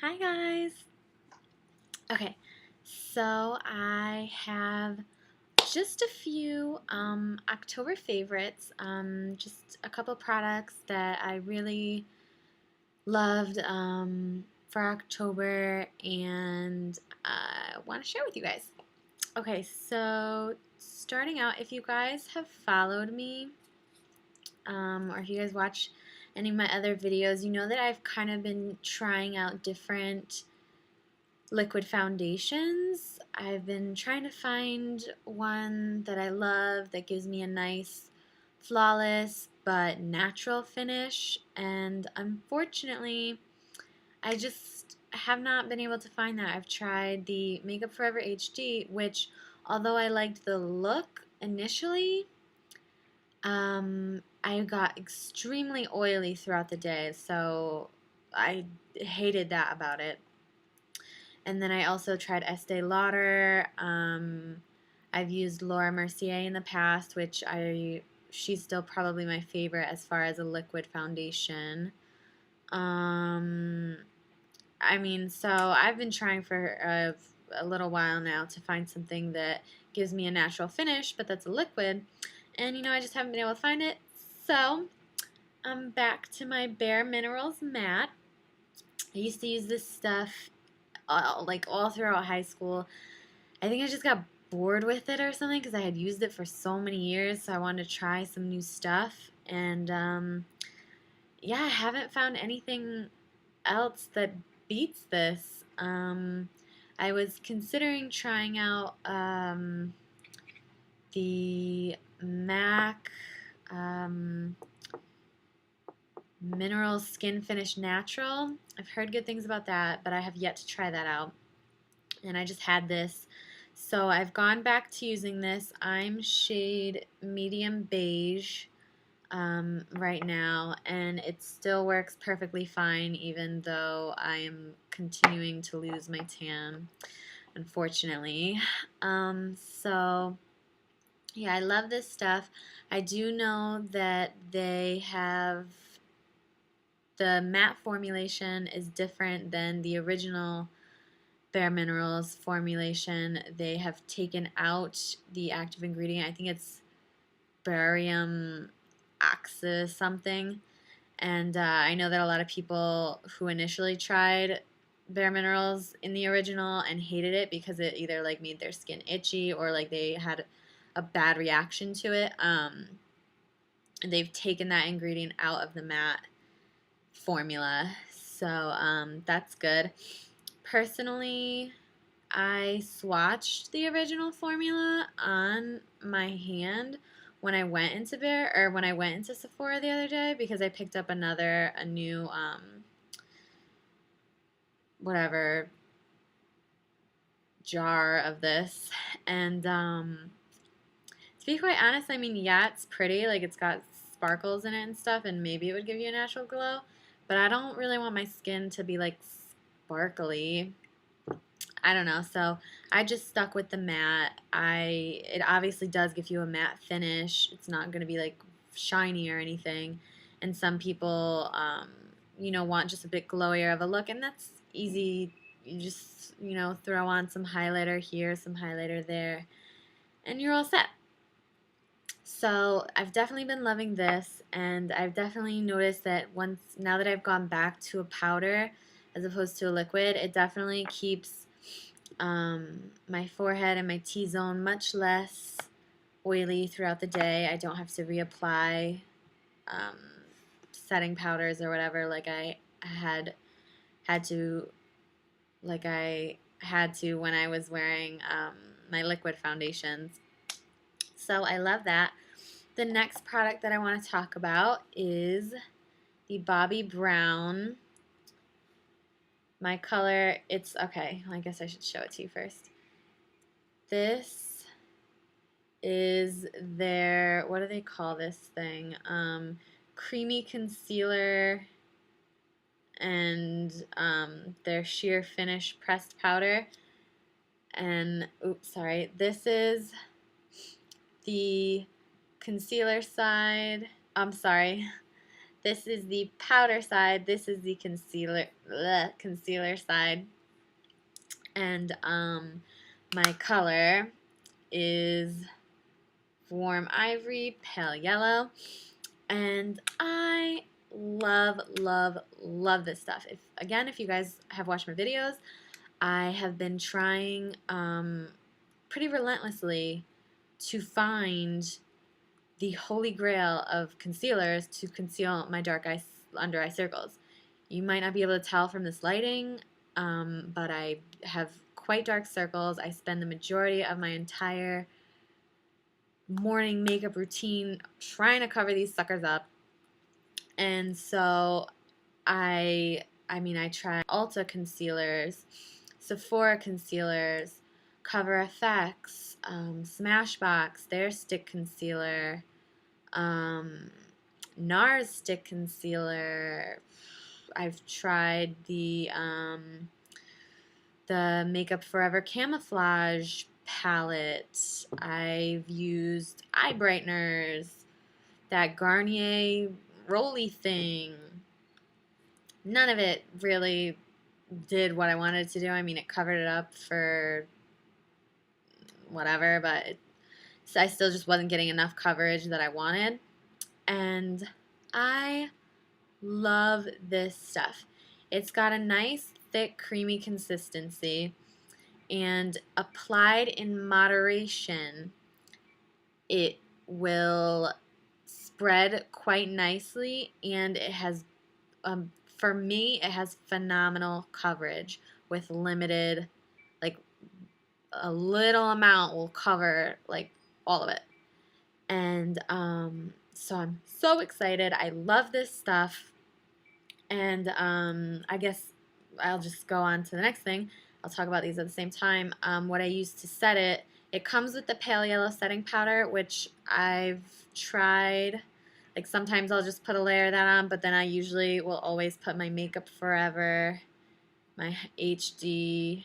Hi guys. Okay, so I have just a few October favorites, just a couple products that I really loved for October and I want to share with you guys. Okay, so starting out, if you guys have followed me or if you guys watch any of my other videos, you know that I've kind of been trying out different liquid foundations. I've been trying to find one that I love that gives me a nice, flawless, but natural finish. And unfortunately, I just have not been able to find that. I've tried the Makeup Forever HD, which, although I liked the look initially, I got extremely oily throughout the day. So I hated that about it. And then I also tried Estee Lauder. I've used Laura Mercier in the past, which she's still probably my favorite as far as a liquid foundation. Um, so I've been trying for a little while now to find something that gives me a natural finish, but that's a liquid. And I just haven't been able to find it. So I'm back to my Bare Minerals matte. I used to use this stuff like all throughout high school. I think I just got bored with it or something because I had used it for so many years, so I wanted to try some new stuff. And yeah, I haven't found anything else that beats this. I was considering trying out the MAC um, Mineral Skin Finish Natural. I've heard good things about that, but I have yet to try that out. And I just had this. So I've gone back to using this. I'm shade medium beige right now, and it still works perfectly fine even though I am continuing to lose my tan, unfortunately. So yeah, I love this stuff. I do know that they have the matte formulation is different than the original Bare Minerals formulation. They have taken out the active ingredient. I think it's barium oxy something. And I know that a lot of people who initially tried Bare Minerals in the original and hated it because it either like made their skin itchy or like they had a bad reaction to it. They've taken that ingredient out of the matte formula, so that's good. Personally, I swatched the original formula on my hand when I went into Sephora the other day because I picked up a new whatever jar of this, and to be quite honest, yeah, it's pretty, like it's got sparkles in it and stuff, and maybe it would give you a natural glow, but I don't really want my skin to be like sparkly. I don't know, so I just stuck with the matte. It obviously does give you a matte finish. It's not going to be like shiny or anything. And some people, want just a bit glowier of a look, and that's easy. You just, throw on some highlighter here, some highlighter there, and you're all set. So I've definitely been loving this, and I've definitely noticed that now that I've gone back to a powder as opposed to a liquid, it definitely keeps my forehead and my T-zone much less oily throughout the day. I don't have to reapply um, setting powders or whatever like I had to when I was wearing my liquid foundations. So I love that. The next product that I want to talk about is the Bobbi Brown. My color, it's okay. I guess I should show it to you first. This is their, what do they call this thing? Creamy concealer and their sheer finish pressed powder. And, oops, sorry. This is the concealer side. I'm sorry. This is the powder side. This is the concealer side. And my color is Warm Ivory, Pale Yellow. And I love, love, love this stuff. If you guys have watched my videos, I have been trying pretty relentlessly to find the holy grail of concealers to conceal my dark eye, under eye circles. You might not be able to tell from this lighting, but I have quite dark circles. I spend the majority of my entire morning makeup routine trying to cover these suckers up. And so I try Ulta concealers, Sephora concealers, Cover FX, Smashbox, their stick concealer, NARS stick concealer. I've tried the Makeup Forever Camouflage palette. I've used eye brighteners, that Garnier Rolly thing. None of it really did what I wanted it to do. I mean, it covered it up for whatever, but I still just wasn't getting enough coverage that I wanted. And I love this stuff. It's got a nice, thick, creamy consistency, and applied in moderation, it will spread quite nicely, and it has, for me, it has phenomenal coverage with limited, like a little amount will cover like all of it. And so I'm so excited. I love this stuff. And I guess I'll just go on to the next thing. I'll talk about these at the same time. What I use to set it, it comes with the pale yellow setting powder, which I've tried. Like sometimes I'll just put a layer of that on, but then I usually will always put my Makeup Forever, my HD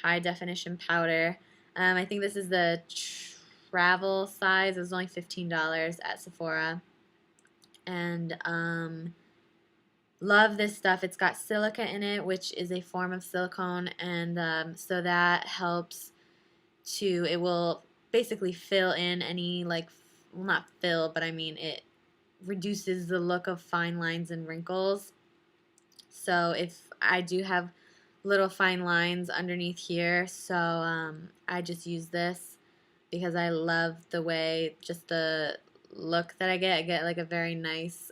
high definition powder. I think this is the travel size. It was only $15 at Sephora. And love this stuff. It's got silica in it, which is a form of silicone, and so that helps to, it will basically fill in any, like, well, not fill, but I mean it reduces the look of fine lines and wrinkles. So if I do have little fine lines underneath here, so I just use this because I love the way, just the look that I get. I get like a very nice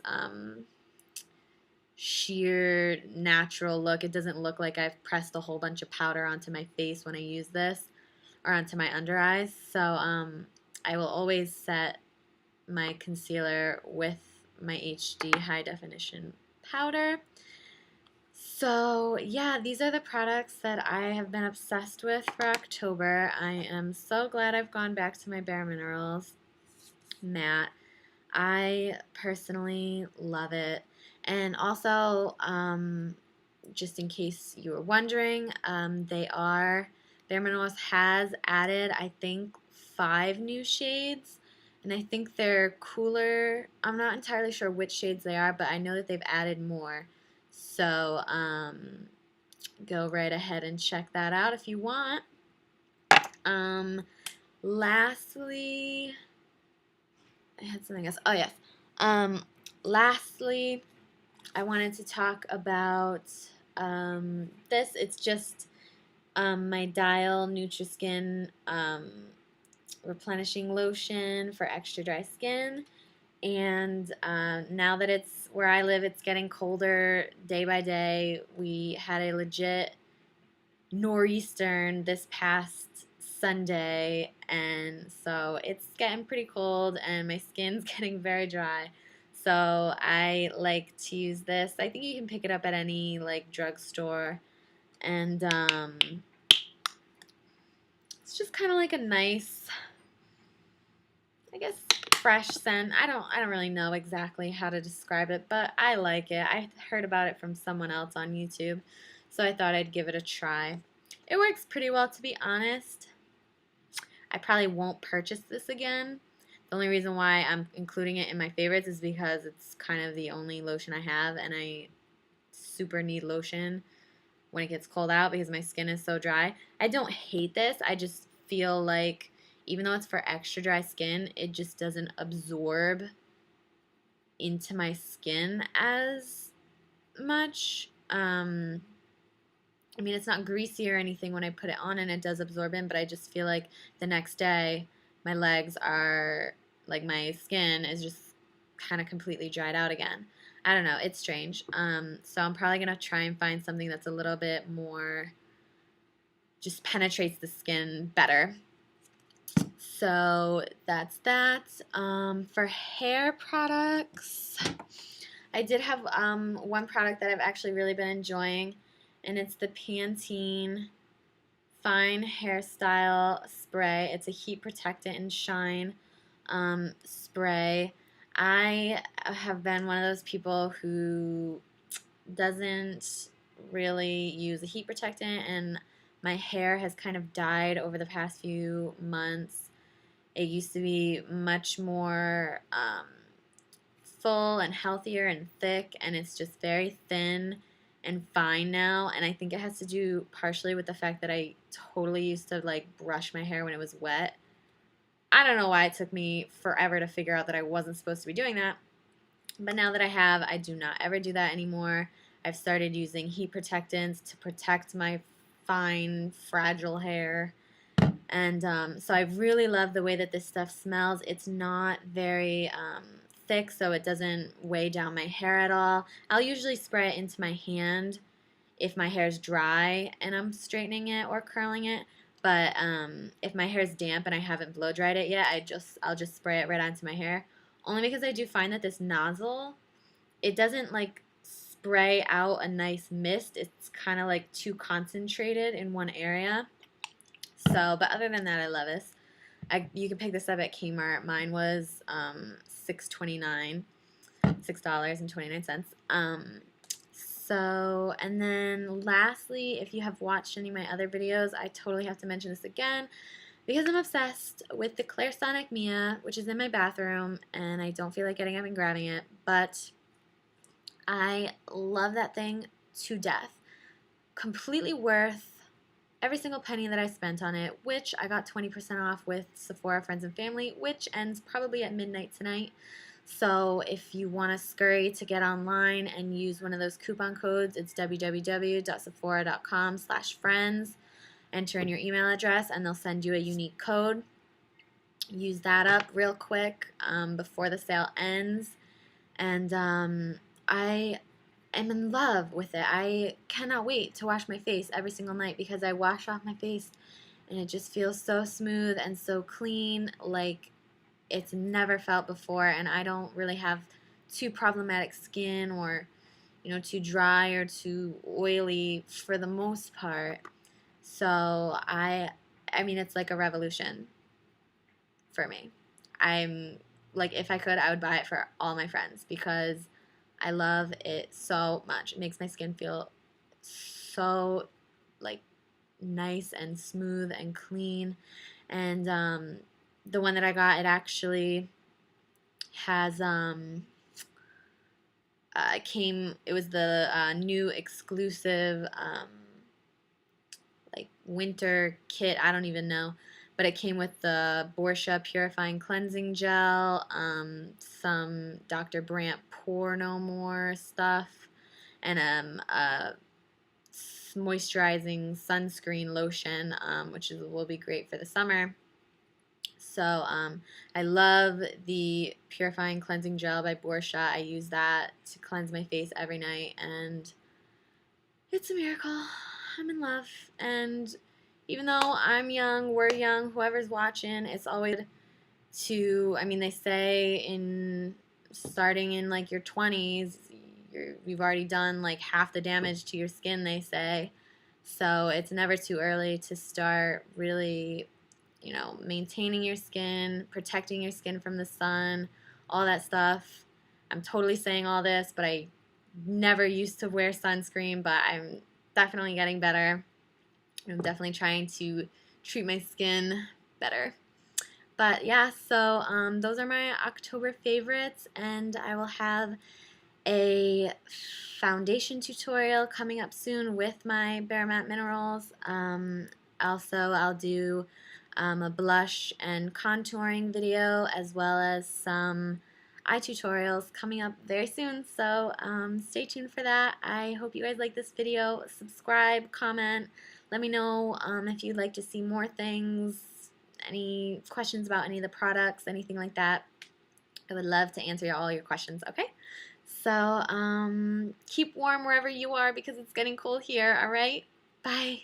sheer natural look. It doesn't look like I've pressed a whole bunch of powder onto my face when I use this, or onto my under eyes. So I will always set my concealer with my HD high definition powder. So yeah, these are the products that I have been obsessed with for October. I am so glad I've gone back to my Bare Minerals matte. I personally love it. And also, just in case you were wondering, Bare Minerals has added, I think, 5 new shades. And I think they're cooler. I'm not entirely sure which shades they are, but I know that they've added more. So go right ahead and check that out if you want. Lastly, I had something else. Oh, yes. Lastly, I wanted to talk about this. It's just my Dial Nutriskin replenishing lotion for extra dry skin. And now that it's where I live, it's getting colder day by day. We had a legit nor'easter this past Sunday, and so it's getting pretty cold and my skin's getting very dry. So I like to use this. I think you can pick it up at any like drugstore, and it's just kind of like a nice, I guess, fresh scent. I don't really know exactly how to describe it, but I like it. I heard about it from someone else on YouTube, so I thought I'd give it a try. It works pretty well, to be honest. I probably won't purchase this again. The only reason why I'm including it in my favorites is because it's kind of the only lotion I have, and I super need lotion when it gets cold out because my skin is so dry. I don't hate this. I just feel like even though it's for extra dry skin, it just doesn't absorb into my skin as much. I mean, it's not greasy or anything when I put it on, and it does absorb in, but I just feel like the next day my legs are, like, my skin is just kind of completely dried out again. I don't know. It's strange. So I'm probably going to try and find something that's a little bit more, just penetrates the skin better. So that's that. For hair products, I did have one product that I've actually really been enjoying, and it's the Pantene Fine Hairstyle Spray. It's a heat protectant and shine spray. I have been one of those people who doesn't really use a heat protectant, and my hair has kind of died over the past few months. It used to be much more full and healthier and thick, and it's just very thin and fine now. And I think it has to do partially with the fact that I totally used to like brush my hair when it was wet. I don't know why it took me forever to figure out that I wasn't supposed to be doing that. But now that I have, I do not ever do that anymore. I've started using heat protectants to protect my fine, fragile hair. And so I really love the way that this stuff smells. It's not very thick, so it doesn't weigh down my hair at all. I'll usually spray it into my hand if my hair's dry and I'm straightening it or curling it. But if my hair's damp and I haven't blow dried it yet, I'll just spray it right onto my hair. Only because I do find that this nozzle, it doesn't like spray out a nice mist. It's kind of like too concentrated in one area. So, but other than that, I love this. You can pick this up at Kmart. Mine was $6.29, $6.29. So, and then lastly, if you have watched any of my other videos, I totally have to mention this again because I'm obsessed with the Clairsonic Mia, which is in my bathroom, and I don't feel like getting up and grabbing it, but I love that thing to death. Completely worth every single penny that I spent on it, which I got 20% off with Sephora Friends and Family, which ends probably at midnight tonight. So if you want to scurry to get online and use one of those coupon codes, it's www.sephora.com/friends. Enter in your email address and they'll send you a unique code. Use that up real quick before the sale ends. And I am in love with it. I cannot wait to wash my face every single night because I wash off my face and it just feels so smooth and so clean, like it's never felt before. And I don't really have too problematic skin or, you know, too dry or too oily for the most part. So I mean, it's like a revolution for me. I'm like, if I could, I would buy it for all my friends because I love it so much. It makes my skin feel so like nice and smooth and clean. And the one that I got, it actually has it was the new exclusive like winter kit. I don't even know. But it came with the Borsha Purifying Cleansing Gel, some Dr. Brandt Pore No More stuff, and a moisturizing sunscreen lotion, which will be great for the summer. So I love the Purifying Cleansing Gel by Borsha. I use that to cleanse my face every night, and it's a miracle. I'm in love, and even though I'm young, we're young, whoever's watching, it's always I mean, they say starting in like your 20s, you've already done like half the damage to your skin, they say. So it's never too early to start really, you know, maintaining your skin, protecting your skin from the sun, all that stuff. I'm totally saying all this, but I never used to wear sunscreen, but I'm definitely getting better. I'm definitely trying to treat my skin better. But yeah, so those are my October favorites, and I will have a foundation tutorial coming up soon with my Bare Matte Minerals. Also, I'll do a blush and contouring video, as well as some eye tutorials coming up very soon, so stay tuned for that. I hope you guys like this video. Subscribe, comment, let me know if you'd like to see more things, any questions about any of the products, anything like that. I would love to answer all your questions, okay? So keep warm wherever you are because it's getting cold here, all right? Bye.